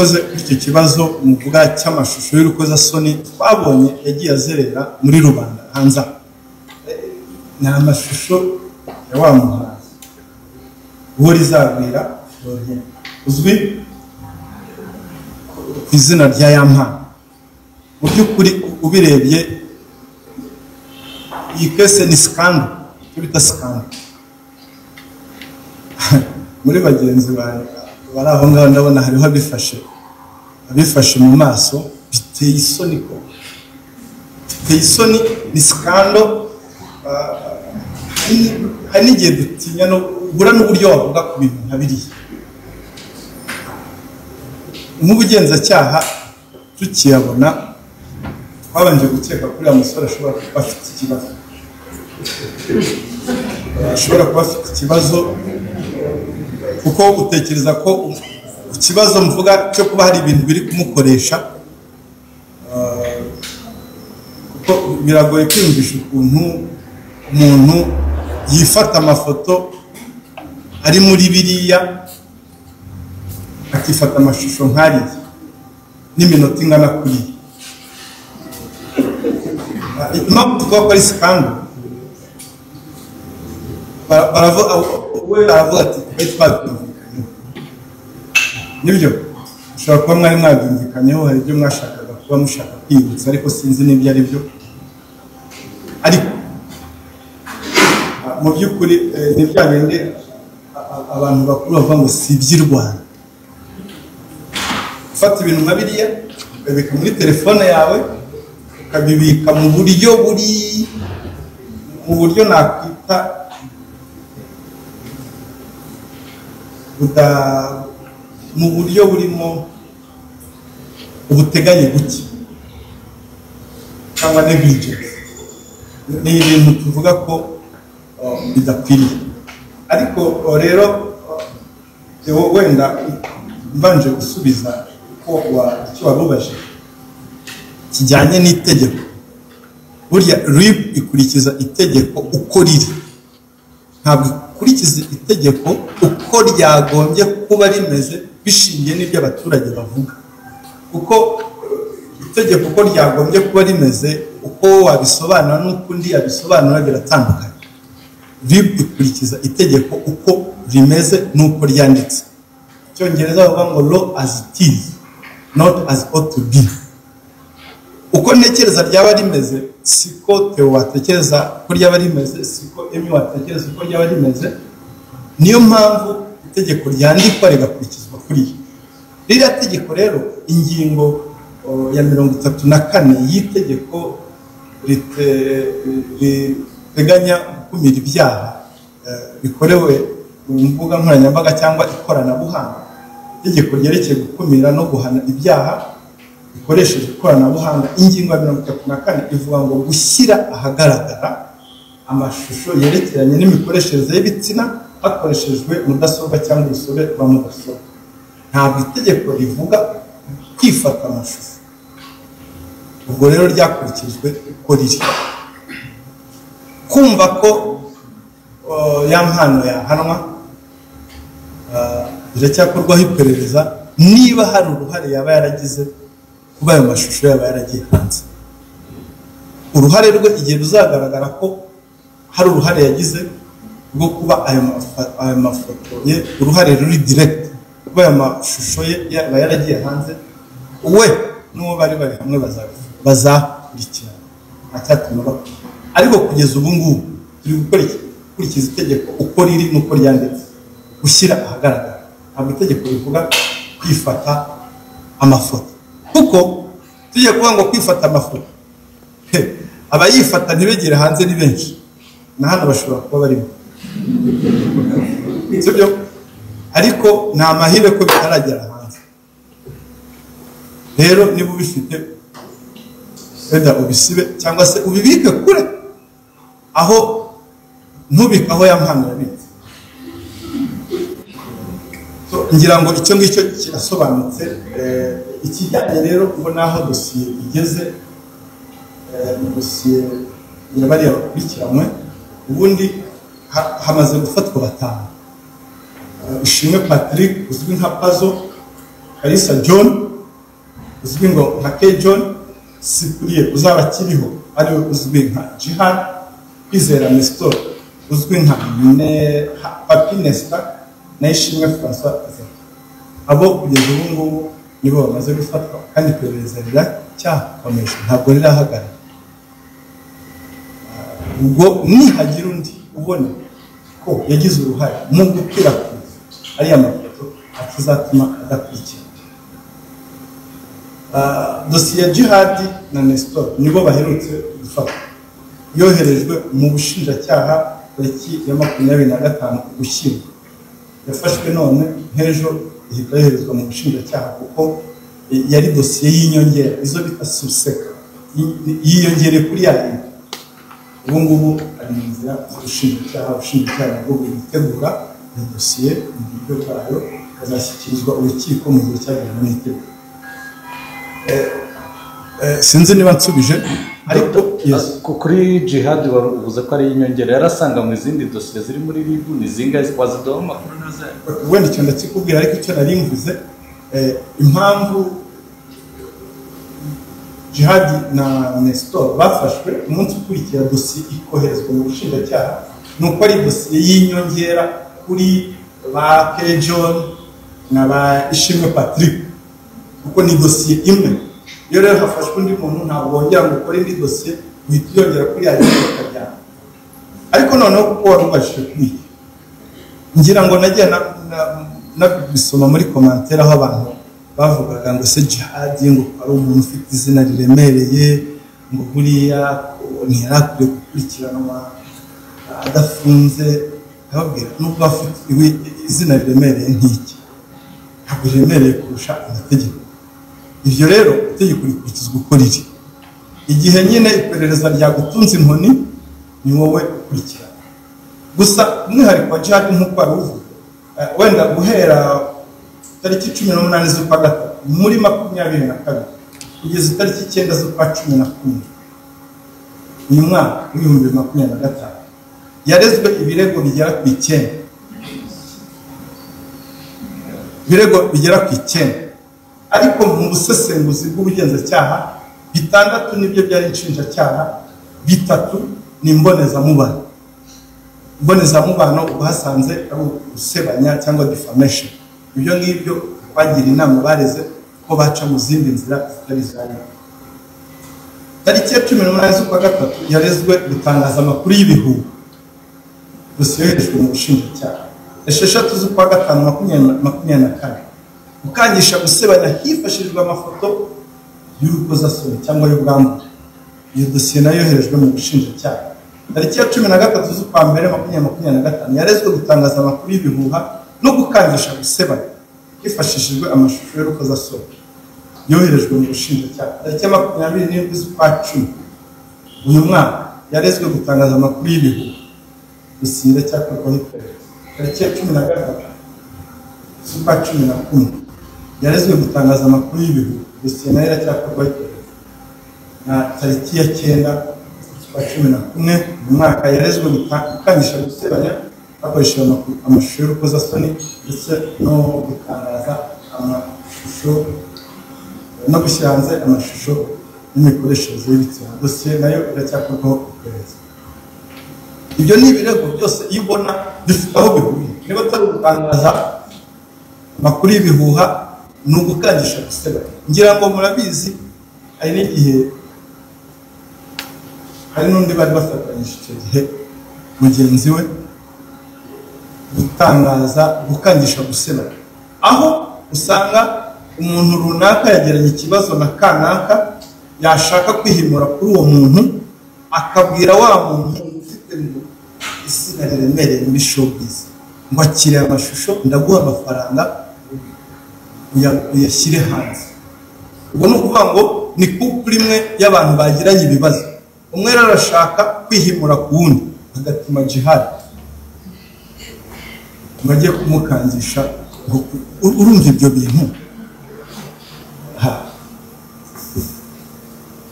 urakoze icyo kibazo muvuga cy'amashusho y'urukozasoni twabonye yagiye azerera muri rubanda hanze. Ni amashusho ya wa muhanzi uwo rizabwira uzwi ku izina rya Yampano. Mu by'ukuri ubirebye iyi kese ni skandal, icyo bita skandal. Muri bagenzi bari aho ngaho ndabona hariho abifashe mu maso, biteye isoni ko biteye isoni, ni skandal. Hari n'igihe dutinya no ubura n'uburyo wavuga ku bintu nka biriya. Nk'ubugenzacyaha tukiyabona twabanje gukeka kuri uriya musore ashobora kuba afite ikibazo, kuko utekereza ko ikibazo mvuga cyo kuba hari ibintu biri kumukoresha, kuko biragoye kwiyumvisha ukuntu umuntu yifata amafoto ari muri biriya akifata amashusho nk'ariya n'iminota ingana kuriya. Impamvu tuvuga ko ari skandal, baravuga ati twabyumvikanyeho. Nibyo ushobora kuba mwari mwabyumvikanyeho, hari ibyo mwashakaga kuba mushaka kwibutsa ariko sinzi n'ibyo ari byo. Ariko mu by'ukuri ni bya bindi abantu bakuru bavuga ngo si iby'i Rwanda. Ufata ibintu nka biriya ukabibika muri telefone yawe, ukabibika mu buryo nakwita mu buryo burimo ubuteganye buke cyangwa negligence. Ni ibintu tuvuga ko bidakwiriye. Ariko rero wenda mbanje gusubiza ko icyo warubaje kijyanye n'itegeko. Burya RIB ikurikiza itegeko uko riri, ntabwo ikurikiza itegeko uko ryagombye kuba rimeze bishingiye n'ibyo abaturage bavuga, kuko itegeko uko ryagombye kuba rimeze, uko wabisobanura n'uko undi yabisobanura biratandukanye. RIB ikurikiza itegeko uko rimeze n'uko ryanditse. Icyongereza bavuga ngo law as it is, not as ought to be. Uko ntekereza ryaba rimeze siko Theo watekereza ko ryaba rimeze, siko Emi watekereza ko ryaba rimeze. Niyo mpamvu itegeko ryandikwa rigakurikizwa kuri ririya tegeko. Rero ingingo ya 34 y'itegeko riteganya gukumira ibyaha bikorewe mu mbuga nkoranyambaga cyangwa ikoranabuhanga. Itegeko ryerekeye gukumira no guhana ibyaha bikoresheje ikoranabuhanga, ingingo ya 34 ivuga ngo gushyira ahagaragara amashusho yerekeranye n'imikoreshereze y'ibitsina hakoreshejwe mudasobwa cyangwa urusobe rwa mudasobwa. Ntabwo itegeko rivuga kwifata amashusho. Ubwo rero ryakurikijwe uko riri. Kumva ko Yampano yahanwa biracyakorwaho iperereza niba hari uruhare yaba yaragize kuba ayo mashusho yaba yaragiye hanze. Uruhare rwe igihe ruzagaragara ko hari uruhare yagize rwo kuba ayo mafoto ye, uruhare ruri direct kuba ayo mashusho ye yaba yaragiye hanze, we n'uwo bari hamwe bazakurikirana acyatuma bakora. Ariko kugeza ubu ngubu turi gukurikiza itegeko uko riri n'uko ryanditse, gushyira ahagaragara. Ntabwo itegeko rivuga kwifata amafoto, kuko tujye kuvuga ngo kwifata amafoto, abayifata ntibegere hanze ni benshi, na hano bashobora kuba barimo, sibyo? Ariko nta mahirwe ko bitaragera hanze. Rero niba ubifite wenda ubisibe cyangwa se ubibike kure, aho ntubike aho Yampano yabitse. Ngira ngo icyo ngicyo kirasobanutse. Ikijyanye rero ubwo naho dosiye igeze, dosiye yabari bakurikiranwe, ubundi hamaze gufatwa 5. Ishimwe Patrick uzwi nka Pazo Kalisa John uzwi ngo nka K John Cyprien uzaba akiriho ari uzwi nka Jihad Kwizera Nestor uzwi nka Papi Nesta na Ishimwe François abo kugeza ubu ngubu nibo bamaze gufatwa kandi iperereza riracyakomeje ntabwo rirahagarara. Ubwo nihagira undi ubona ko yagize uruhare mu gukwirakwiza ariya mafoto akizatuma adakurikira. Dosiye ya Jihad na Nestor nibo baherutse gufata yoherejwe mu bushinjacyaha tariki ya 25 Ugushyingo yafashwe none nk'ejo ihita yoherezwa mu bushinjacyaha kuko yari dosiye y'inyongera izo bita subseka yiyongere kuri yayo. Ubu ngubu ari mu nzira ubushinjacyaha nabwo bwitegura iyo dosiye mu buryo bwayo ikazashyikirizwa urukiko mu gihe cyagenwe n'itegeko. Sinzi niba nsubije ariko kuri Jihad waruvuze ko ari inyongera yarasanga mu izindi dosiye ziri muri RIB nizinga wazidoho makuru nazo wenda icyo ndakikubwira ariko icyo nari mvuze impamvu Jihad na Nestor bafashwe umunsi ukurikira dosiye ikoherezwa mu bushinjacyaha nuko ari dosiye y'inyongera kuri ba K John na ba Ishimwe Patrick kuko ni dosiye imwe. Iyo rero hafashwe undi muntu ntabwo wongera ngo ukore indi dosiye uhita uyongera kuri ya yindi ukajyana. Ariko noneho kuko warubashije kwiga ngira ngo nagiye nabisoma muri commentaire aho abantu bavugaga ngo se Jihad ngo ari umuntu ufite izina riremereye ngo buriya ntiyarakwiye gukurikiranwa adafunze. Ababwira nubwo afite izina riremereye nk'iki ntabwo riremereye kurusha amategeko. Ibyo rero itegeko rikurikizwa uko riri. Igihe nyine iperereza ryagutunze inkoni ni wowe ukurikirana. Gusa umwihariko wa Jihad nk'uko aruvuga wenda guhera tariki 18 z'ukwa gatatu muri 22 kugeza tariki 9 z'ukwa 11 uyu mwaka w'ibihumbi 2025 yarezwe ibirego bigera ku 9. Ibirego bigera ku 9 ariko mu busesenguzi bw'ubugenzacyaha 6 nibyo byari inshinjacyaha 3 ni imbonezamubano. Imbonezamubano uhasanze ari usebanya cyangwa defamation. Ibyo ngibyo bagira inama bareze ko baca mu zindi nzira zitari zari. Tariki ya 18 z'ukwa gatatu yarezwe gutangaza amakuru y'ibihuha dosiye yoherejwe mu bushinjacyaha. 6 z'ukwa gatanu 2024 ukangisha gusebanya hifashishijwe amafoto y'urukozasoni cyangwa y'ubwambure. Iyo dosiye nayo yoherejwe mu bushinjacyaha. Tariki ya 13 z'ukwa mbere 2025 yarezwe gutangaza amakuru y'ibihuha no gukangisha gusebanya hifashishijwe amashusho y'urukozasoni yoherejwe mu bushinjacyaha. Tariki ya 27 z'ukwa 10 uyu mwaka yarezwe gutangaza amakuru y'ibihuha dosiye cyakorwaho iperereza. Tariki ya 13 z'ukwa 11 yarezwe gutangaza amakuru y'ibihuha dosiye nayo iracyakorwaho iperereza. Na tariki ya 9 z'ukwa 11 mu mwaka yarezwe gukangisha gusebanya hakoreshejwe amashusho y'urukozasoni ndetse no gutangaza amashusho no gushyira hanze amashusho n'imikoreshereze y'ibitsina. Dosiye nayo iracyakorwaho iperereza. Ibyo ni ibirego byose iyo ubona bifite aho bihuriye. Niba atari gutangaza amakuru y'ibihuha ni ugukangisha gusebanya. Ngira ngo murabizi hari n'igihe hari n'undi bari bafatanyije icyo gihe mugenzi we gutangaza gukangisha gusebanya, aho usanga umuntu runaka yagiranye ikibazo na kanaka yashaka kwihimura kuri uwo muntu akabwira wa muntu ufite izina riremereye muri showbiz ngo akire amashusho ndaguha amafaranga uyashyire hanze. Ubwo ni ukuvuga ngo ni couple imwe y'abantu bagiranye ibibazo, umwe rero arashaka kwihimura ku wundi agatuma Jihad ngo ajye kumukangisha. Urumva ibyo bintu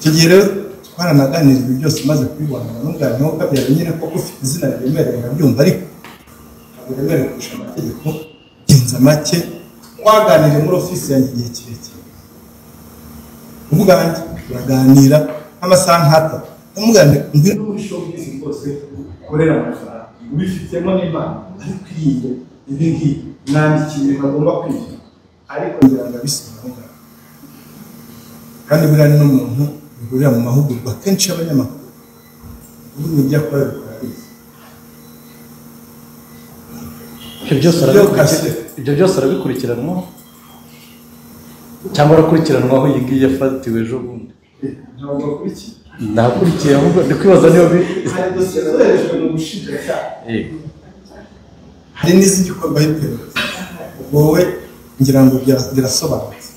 icyo gihe rero twaranaganira ibi byose maze kubibona n'ubwanwa ukabyara nyine ko ufite izina riremereye ndabyumva ariko ntabwo riremereye kurusha amategeko genza make twaganiriye muri ofisi yanjye igihe kirekire ubwanjye turaganira nk'amasaha nk'atatu ndamuganira ngwino muri showbiz rwose ukorera amafaranga ubifitemo n'imana ariko iriye ibi ngibi nandikiye bagomba kwiga ariko ngira ngo abisubire kandi buriya n'umuntu bihurira mu mahugurwa kenshi y'abanyamakuru ubundi ibyo akora bikora bizi ibyo byose arabikurikiranwaho cyangwa arakurikiranwaho iyi ngiyi yafatiwe ejo bundi ntabwo bakurikiye nakurikiye ahubwo ndi kwibaza niba hari dosiye zoherejwe mu bushinjacyaha hari n'izindi gikorwa y'iperereza wowe ngira ngo birasobanutse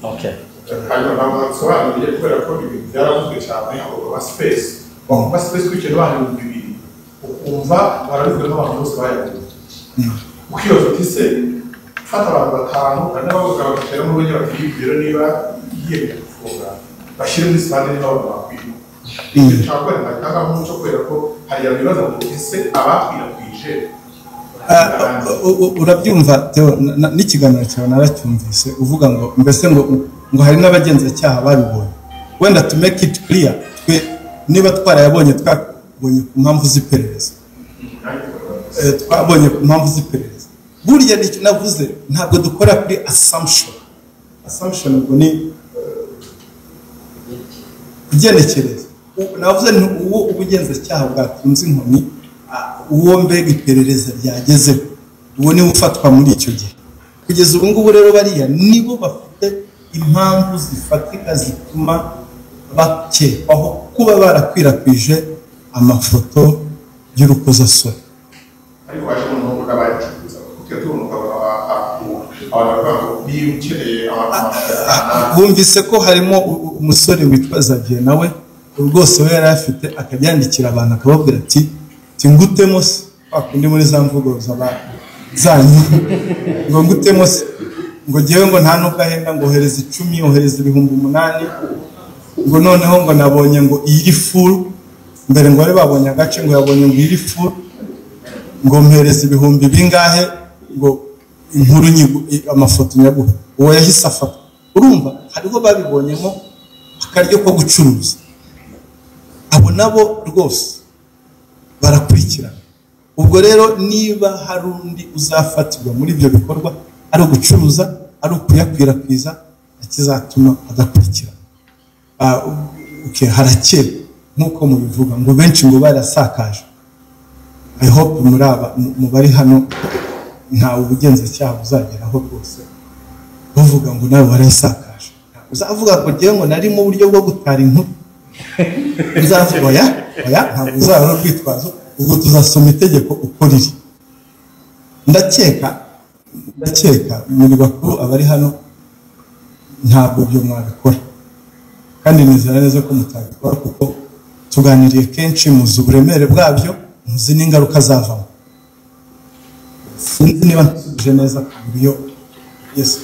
hanyuma ntabwo nabisobanuriye kubera ko ibintu byaravuzwe cyane abo ba space kwicara bahari mu bibiri ukumva barabivuga n'abantu bose bayaguze ukibaza uti se fata abantu batanu hari n'abavuga bagatera mu buryo bakibwira niba yiyemeye gufunga bashyire muri sitade niba abantu bakwiye cyangwa batanga nk'umuco kubera ko hari ibibazo ngo ese abakwirakwije urabyumva n'ikiganiro cyawe naracyumvise uvuga ngo mbese ngo hari n'abagenzacyaha babibonye wenda to make it clear twe niba twarayabonye twabonye ku mpamvu z'iperereza twabonye ku mpamvu z'iperereza burya nicyo navuze ntabwo dukora kuri assumption ubwo ni kugenekereza navuze uwo ubugenzacyaha bwatunze inkoni uwo mbega iperereza ryagezeho uwo niwe ufatwa muri icyo gihe kugeza ubu ngubu rero bariya nibo bafite impamvu zifatika zituma bakekwaho kuba barakwirakwije amafoto y'urukozasoni ariko waje mu ngo abayicuruza kuko tunuka abantu biukeneye bumvise ko harimo umusore witwa Xavier nawe rwose we yari afite akabyandikira abantu akababwira ati ngutemo se wakundi muri za mvugo zanyu ngo ngutemo se ngo ngewe ngo nta nubwo ahenda ngo ohereza 10 ohereza 8,000 ngo noneho ngo nabonye ngo iri full mbere ngo bari babonye agace ngo yabonye ngo iri full ngo mpereza 1000 bingahe ngo inkuru nyigo amafoto nyaguha uwo yahise afata urumva hariho babibonyemo akaryo ko gucuruza abo nabo rwose barakurikirana ubwo rero niba hari undi uzafatirwa muri ibyo bikorwa ari ugucuruza ari ukuyakwirakwiza akizatuma adakurikirana harakera nk'uko mubivuga ngo benshi ngo barasakaje I hope mu bari hano ntawe ubugenzacyaha buzageraho rwose bavuga ngo nawe warasakaje uzavuga ngo ngewe ngo nari mu buryo bwo gutara inkuru uzavuga oya ntabwo uzaba rwitwazo ubwo tuzasoma itegeko uko riri ndakeka muri bakuru abari hano ntabwo byo mwabikora kandi nizera neza ko mutabikora kuko tuganiriye kenshi muzi uburemere bwabyo muzi n'ingaruka zavamo sinzi niba nsubije neza ku buryo yes